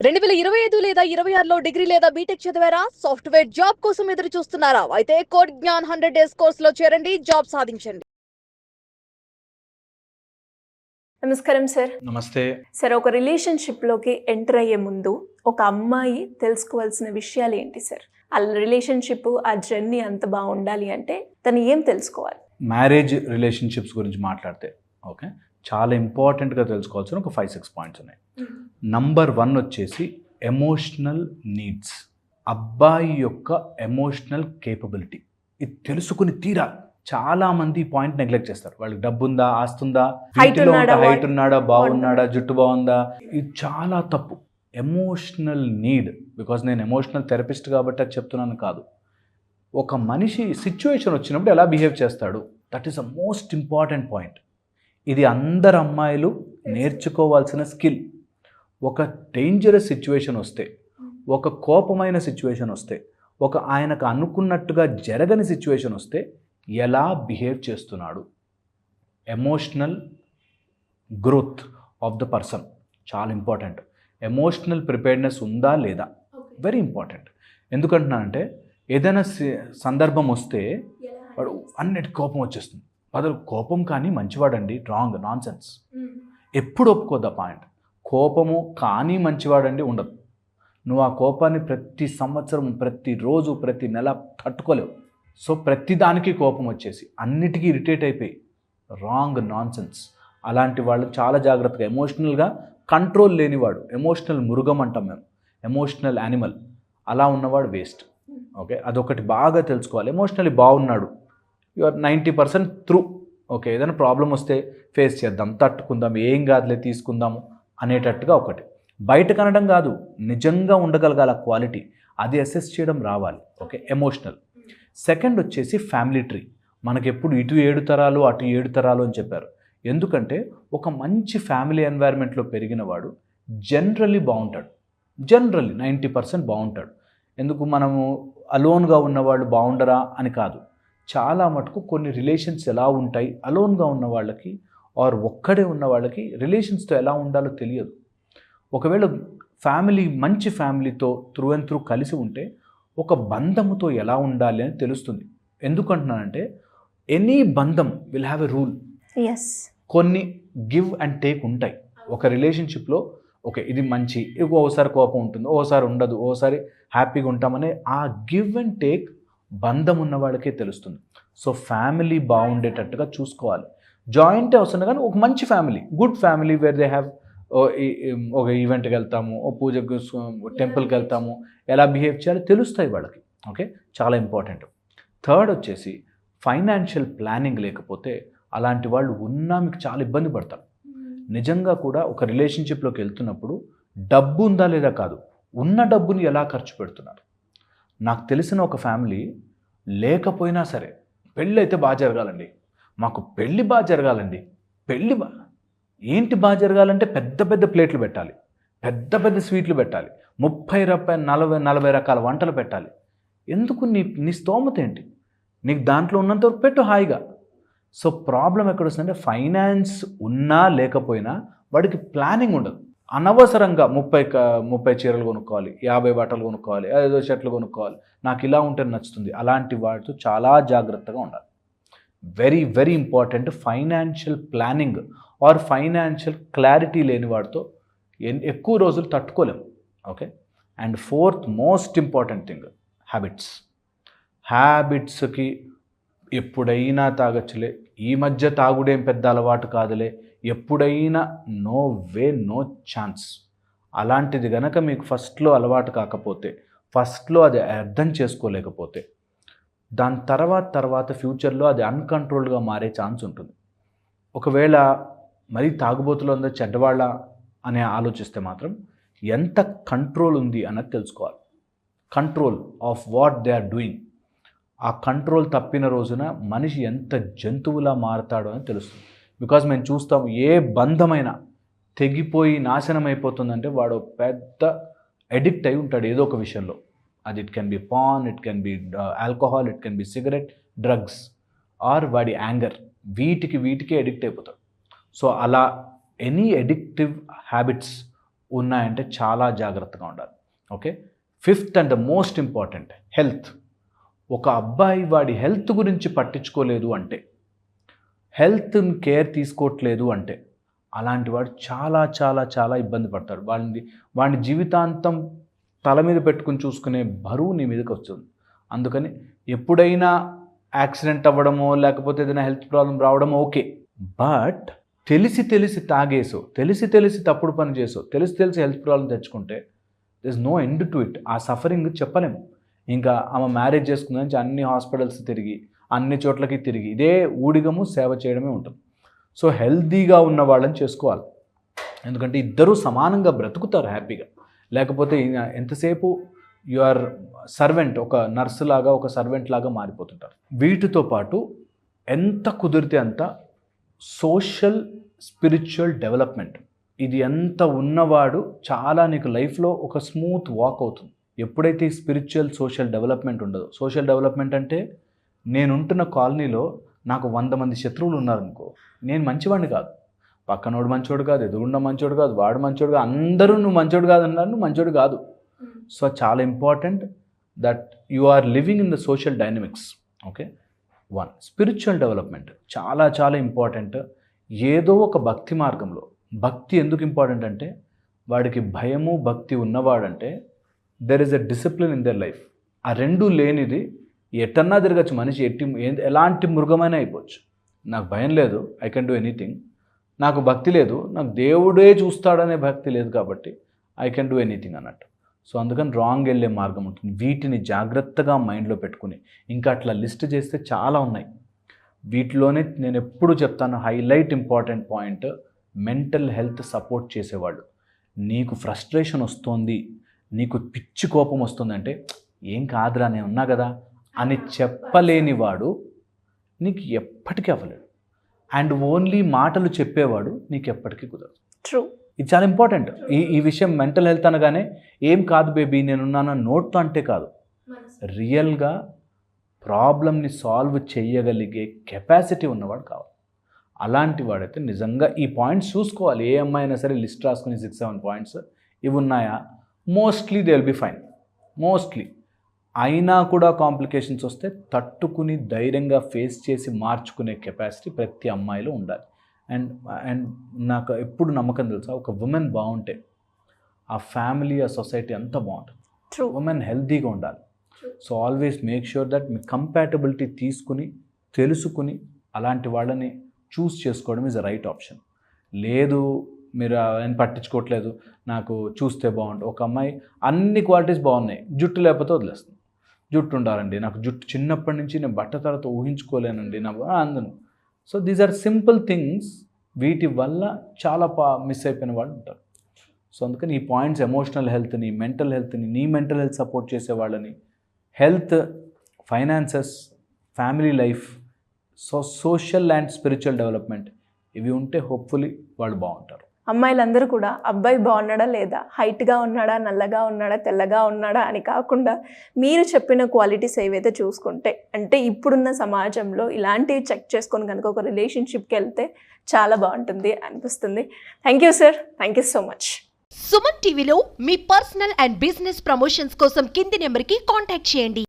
2025 లేదా 26లో డిగ్రీ లేదా బీటెక్ చదివారా? సాఫ్ట్‌వేర్ జాబ్ కోసం ఎదురు చూస్తున్నారా? అయితే కోడ్ జ్ఞాన్ 100 డేస్ కోర్సులో చేరండి, జాబ్ సాధించండి. నమస్కారం సార్. నమస్తే. సార్, ఒక రిలేషన్‌షిప్‌లోకి ఎంటర్ అయ్యే ముందు ఒక అమ్మాయి తెలుసుకోవాల్సిన విషయాలు ఏంటి సార్? ఆ రిలేషన్‌షిప్, ఆ జర్నీ అంత బాగుండాలి అంటే తను ఏం తెలుసుకోవాలి? మ్యారేజ్ రిలేషన్షిప్స్ గురించి మాట్లాడితే ఓకే, చాలా ఇంపార్టెంట్గా తెలుసుకోవాల్సిన ఒక 5-6 పాయింట్స్ ఉన్నాయి. నంబర్ 1 వచ్చేసి ఎమోషనల్ నీడ్స్. అబ్బాయి యొక్క ఎమోషనల్ కేపబిలిటీ ఇది తెలుసుకుని తీరాలి. చాలా మంది ఈ పాయింట్ నెగ్లెక్ట్ చేస్తారు. వాళ్ళకి డబ్బు ఉందా, ఆస్తుందా, హైట్ ఉన్నాడా, బాగున్నాడా, జుట్టు బాగుందా, ఇది చాలా తప్పు. ఎమోషనల్ నీడ్, బికాజ్ నేను ఎమోషనల్ థెరపిస్ట్ కాబట్టి అది చెప్తున్నాను కాదు. ఒక మనిషి సిచ్యువేషన్ వచ్చినప్పుడు ఎలా బిహేవ్ చేస్తాడు, that is a most important point. ఇది అందరు అమ్మాయిలు నేర్చుకోవాల్సిన స్కిల్. ఒక డేంజరస్ సిచ్యువేషన్ వస్తే, ఒక కోపమైన సిచ్యువేషన్ వస్తే, ఒక ఆయనకు అనుకున్నట్టుగా జరగని సిచ్యువేషన్ వస్తే ఎలా బిహేవ్ చేస్తున్నాడు, emotional growth of the person చాలా ఇంపార్టెంట్. ఎమోషనల్ ప్రిపేర్డ్నెస్ ఉందా లేదా, వెరీ ఇంపార్టెంట్. ఎందుకంటున్నానంటే ఏదైనా సందర్భం వస్తే వాడు అన్నిటి కోపం వచ్చేస్తుంది. అసలు కోపం కానీ మంచివాడండి, రాంగ్, నాన్ సెన్స్. ఎప్పుడు ఒప్పుకోద్దా పాయింట్. కోపము కానీ మంచివాడండి ఉండదు. నువ్వు ఆ కోపాన్ని ప్రతి సంవత్సరం, ప్రతిరోజు, ప్రతి నెల తట్టుకోలేవు. సో ప్రతి దానికి కోపం వచ్చేసి అన్నిటికీ ఇరిటేట్ అయిపోయి, రాంగ్, నాన్ సెన్స్. అలాంటి వాళ్ళు చాలా జాగ్రత్తగా. ఎమోషనల్గా కంట్రోల్ లేనివాడు, ఎమోషనల్ మృగం అంటాం మేము, ఎమోషనల్ యానిమల్, అలా ఉన్నవాడు వేస్ట్. ఓకే, అదొకటి బాగా తెలుసుకోవాలి. ఎమోషనల్లీ బాగున్నాడు, యు ఆర్ 90% త్రూ. ఓకే, ఏదైనా ప్రాబ్లం వస్తే ఫేస్ చేద్దాం, తట్టుకుందాం, ఏం కాదులే తీసుకుందాము అనేటట్టుగా ఒకటి. బయట కనడం కాదు, నిజంగా ఉండగలగాల క్వాలిటీ, అది అసెస్ చేయడం రావాలి. Okay, emotional. సెకండ్ వచ్చేసి ఫ్యామిలీ ట్రీ. మనకి ఎప్పుడు ఇటు 7 తరాలు అటు 7 తరాలు అని చెప్పారు. ఎందుకంటే ఒక మంచి ఫ్యామిలీ ఎన్వైర్న్మెంట్లో పెరిగిన వాడు జనరల్లీ బాగుంటాడు. జనరల్లీ 90% బాగుంటాడు. ఎందుకు మనము అలోన్గా ఉన్నవాళ్ళు బాగుండరా అని కాదు. చాలా మటుకు కొన్ని రిలేషన్స్ ఎలా ఉంటాయి, అలోన్గా ఉన్న వాళ్ళకి ఆర్ ఒక్కడే ఉన్న వాళ్ళకి రిలేషన్స్తో ఎలా ఉండాలో తెలియదు. ఒకవేళ ఫ్యామిలీ మంచి ఫ్యామిలీతో త్రూ అండ్ త్రూ కలిసి ఉంటే ఒక బంధముతో ఎలా ఉండాలి అని తెలుస్తుంది. ఎందుకంటున్నానంటే ఎనీ బంధం విల్ హ్యావ్ ఎ రూల్. కొన్ని గివ్ అండ్ టేక్ ఉంటాయి ఒక రిలేషన్షిప్లో. ఓకే, ఇది మంచి, ఓసారి కోపం ఉంటుంది, ఓసారి ఉండదు, ఓసారి హ్యాపీగా ఉంటామనే ఆ గివ్ అండ్ టేక్ బంధం ఉన్న వాళ్ళకే తెలుస్తుంది. సో ఫ్యామిలీ బాగుండేటట్టుగా చూసుకోవాలి. జాయింట్ అవసరం కానీ ఒక మంచి family, good family, where they have ఒక ఈవెంట్కి వెళ్తాము, ఓ పూజకు, టెంపుల్కి వెళ్తాము, ఎలా బిహేవ్ చేయాలో తెలుస్తాయి వాళ్ళకి. ఓకే, చాలా ఇంపార్టెంట్. థర్డ్ వచ్చేసి ఫైనాన్షియల్ ప్లానింగ్ లేకపోతే అలాంటి వాళ్ళు ఉన్నా మీకు చాలా ఇబ్బంది పడతారు. నిజంగా కూడా ఒక రిలేషన్షిప్లోకి వెళ్తున్నప్పుడు డబ్బు ఉందా లేదా కాదు, ఉన్న డబ్బుని ఎలా ఖర్చు పెడుతున్నారు. నాకు తెలిసిన ఒక ఫ్యామిలీ లేకపోయినా సరే పెళ్ళి అయితే బాగా జరగాలండి, మాకు పెళ్ళి బాగా జరగాలండి, పెళ్ళి ఏంటి బాగా జరగాలంటే పెద్ద పెద్ద ప్లేట్లు పెట్టాలి, పెద్ద పెద్ద స్వీట్లు పెట్టాలి, 30, 40 రకాల వంటలు పెట్టాలి. ఎందుకు? నీ స్తోమత ఏంటి, నీకు దాంట్లో ఉన్నంతవరకు పెట్టు హాయిగా. సో ప్రాబ్లం ఎక్కడ వస్తుందంటే ఫైనాన్స్ ఉన్నా లేకపోయినా వాడికి ప్లానింగ్ ఉండదు. అనవసరంగా 30 చీరలు కొనుక్కోవాలి, 50 బట్టలు కొనుక్కోవాలి, 5 షర్ట్లు కొనుక్కోవాలి, నాకు ఇలా ఉంటే నచ్చుతుంది. అలాంటి వాటితో చాలా జాగ్రత్తగా ఉండాలి. Very very important. Financial planning or financial clarity లేని వాడితో ఎక్కువ రోజులు తట్టుకోలేము. Okay, and fourth most important thing, హ్యాబిట్స్కి ఎప్పుడైనా తాగచ్చులే, ఈ మధ్య తాగుడేం పెద్ద అలవాటు కాదులే, ఎప్పుడైనా, నో వే, నో ఛాన్స్. అలాంటిది గనక మీకు ఫస్ట్లో అలవాటు కాకపోతే, ఫస్ట్లో అది అర్థం చేసుకోలేకపోతే, దాని తర్వాత ఫ్యూచర్లో అది అన్కంట్రోల్గా మారే ఛాన్స్ ఉంటుంది. ఒకవేళ మరీ తాగుబోతులు ఉందో చెడ్డవాళ్ళ అని ఆలోచిస్తే మాత్రం ఎంత కంట్రోల్ ఉంది అన్నది తెలుసుకోవాలి. Control of what they are doing. ఆ కంట్రోల్ తప్పిన రోజున మనిషి ఎంత జంతువులా మారతాడో అని తెలుస్తుంది. బికాజ్ మేము చూస్తాం, ఏ బంధమైనా తెగిపోయి నాశనం అయిపోతుందంటే వాడు పెద్ద అడిక్ట్ అయి ఉంటాడు ఏదో ఒక విషయంలో. అది it can be paan, it can be alcohol, it can be cigarette, drugs, or వాడి యాంగర్. వీటికి అడిక్ట్ అయిపోతాడు. సో అలా ఎనీ అడిక్టివ్ హ్యాబిట్స్ ఉన్నాయంటే చాలా జాగ్రత్తగా ఉండాలి. Okay, 5th and the most important, health. ఒక అబ్బాయి వాడి హెల్త్ గురించి పట్టించుకోలేదు అంటే, హెల్త్ని కేర్ తీసుకోవట్లేదు అంటే, అలాంటి వాడు చాలా చాలా చాలా ఇబ్బంది పడతాడు. వాడిని జీవితాంతం తల మీద పెట్టుకుని చూసుకునే బరువు నీ మీదకి వస్తుంది. అందుకని ఎప్పుడైనా యాక్సిడెంట్ అవ్వడమో లేకపోతే ఏదైనా హెల్త్ ప్రాబ్లం రావడమో ఓకే, బట్ తెలిసి తాగేసో, తెలిసి తప్పుడు పని చేసో, తెలిసి హెల్త్ ప్రాబ్లం తెచ్చుకుంటే this no end to it. ఆ సఫరింగ్ చెప్పలేము. ఇంకా ఆమె మ్యారేజ్ చేసుకుందని అన్ని హాస్పిటల్స్ తిరిగి, అన్ని చోట్లకి తిరిగి ఇదే ఊడిగము సేవ చేయడమే ఉంటుంది. సో హెల్తీగా ఉన్న వాళ్ళని చేసుకోవాలి. ఎందుకంటే ఇద్దరూ సమానంగా బ్రతుకుతారు హ్యాపీగా. లేకపోతే ఎంతసేపు యు ఆర్ సర్వెంట్, ఒక నర్సు లాగా, ఒక సర్వెంట్ లాగా మారిపోతుంటారు. వీటితో పాటు ఎంత కుదిరితే అంత సోషల్ స్పిరిచువల్ డెవలప్మెంట్, ఇది ఎంత ఉన్నవాడు చాలా నీకు లైఫ్లో ఒక స్మూత్ వాక్ అవుతుంది. ఎప్పుడైతే ఈ స్పిరిచువల్ సోషల్ డెవలప్మెంట్ ఉండదో, సోషల్ డెవలప్మెంట్ అంటే నేనుంటున్న కాలనీలో నాకు 100 మంది శత్రువులు ఉన్నారనుకో, నేను మంచివాడిని కాదు, పక్కనోడు మంచోడు కాదు, ఎదురుండ మంచోడు కాదు, వాడు మంచోడు కాదు, అందరూ నువ్వు మంచోడు కాదు అన్నారు, నువ్వు మంచోడు కాదు. సో చాలా important that you are living in the social dynamics. Okay, 1 spiritual development చాలా చాలా ఇంపార్టెంట్. ఏదో ఒక భక్తి మార్గంలో, భక్తి ఎందుకు ఇంపార్టెంట్ అంటే వాడికి భయము భక్తి ఉన్నవాడంటే there is a discipline in their life. ఆ రెండూ లేనిది ఎట్టన్నా తిరగచ్చు మనిషి, ఎలాంటి మృగమైనా అయిపోవచ్చు. నాకు భయం లేదు, ఐ కెన్ డూ ఎనీథింగ్. నాకు భక్తి లేదు, నాకు దేవుడే చూస్తాడనే భక్తి లేదు, కాబట్టి ఐ కెన్ డూ ఎనీథింగ్ అన్నట్టు. సో అందుకని రాంగ్ వెళ్ళే మార్గం ఉంటుంది. వీటిని జాగ్రత్తగా మైండ్లో పెట్టుకుని, ఇంకా అట్లా లిస్ట్ చేస్తే చాలా ఉన్నాయి. వీటిలోనే నేను ఎప్పుడు చెప్తాను, highlight important point, mental health support చేసేవాళ్ళు. నీకు ఫ్రస్ట్రేషన్ వస్తుంది, నీకు పిచ్చి కోపం వస్తుందంటే ఏం కాదురా నేను ఉన్నా కదా అని చెప్పలేని వాడు నీకు ఎప్పటికీ అవ్వలేడు. అండ్ ఓన్లీ మాటలు చెప్పేవాడు నీకు ఎప్పటికీ కుదరదు. ట్రూ, ఇది చాలా ఇంపార్టెంట్. ఈ విషయం మెంటల్ హెల్త్ అనగానే ఏం కాదు బేబీ నేనున్నాను నోట్తో అంటే కాదు, రియల్గా ప్రాబ్లమ్ని సాల్వ్ చేయగలిగే కెపాసిటీ ఉన్నవాడు కావాలి. అలాంటి వాడైతే నిజంగా ఈ పాయింట్స్ చూసుకోవాలి. ఏ అమ్మాయి అయినా సరే లిస్ట్ రాసుకుని 6-7 పాయింట్స్ ఇవి ఉన్నాయా, mostly they will be fine. Mostly అయినా కూడా కాంప్లికేషన్స్ వస్తే తట్టుకుని ధైర్యంగా ఫేస్ చేసి మార్చుకునే కెపాసిటీ ప్రతి అమ్మాయిలో ఉండాలి. అండ్ నాకు ఎప్పుడు నమ్మకం తెలుసా, ఒక ఉమెన్ బాగుంటే ఆ ఫ్యామిలీ, ఆ సొసైటీ అంతా బాగుంటుంది. ఉమెన్ హెల్తీగా ఉండాలి. So always make sure that me compatibility తీసుకుని తెలుసుకుని అలాంటి వాళ్ళని చూస్ చేసుకోవడం ఈజ్ అ రైట్ ఆప్షన్. లేదు మీరు ఆయన పట్టించుకోవట్లేదు, నాకు చూస్తే బాగుంటుంది. ఒక అమ్మాయి అన్ని క్వాలిటీస్ బాగున్నాయి, జుట్టు లేకపోతే వదిలేస్తుంది. జుట్టు ఉండాలండి, నాకు జుట్టు చిన్నప్పటి నుంచి నేను బట్ట తర్వాత ఊహించుకోలేనండి నా అందను. So these are simple things, వీటి వల్ల చాలా మిస్ అయిపోయిన వాళ్ళు ఉంటారు. సో అందుకని ఈ పాయింట్స్, ఎమోషనల్ హెల్త్ని, మెంటల్ హెల్త్ని, నీ మెంటల్ హెల్త్ సపోర్ట్ చేసే వాళ్ళని, health, finances, family life, social and spiritual development, ఇవి ఉంటే హోప్ఫుల్లీ వాళ్ళు బాగుంటారు. అమ్మాయిలందరూ కూడా అబ్బాయి బాగున్నాడా లేదా, హైట్గా ఉన్నాడా, నల్లగా ఉన్నాడా, తెల్లగా ఉన్నాడా అని కాకుండా మీరు చెప్పిన క్వాలిటీస్ ఏవైతే చూసుకుంటే, అంటే ఇప్పుడున్న సమాజంలో ఇలాంటివి చెక్ చేసుకొని కనుక ఒక రిలేషన్షిప్కి వెళ్తే చాలా బాగుంటుంది అనిపిస్తుంది. Thank you sir, thank you so much. Suman టీవీలో మీ పర్సనల్ అండ్ బిజినెస్ ప్రమోషన్స్ కోసం కింది నెంబర్కి కాంటాక్ట్ చేయండి.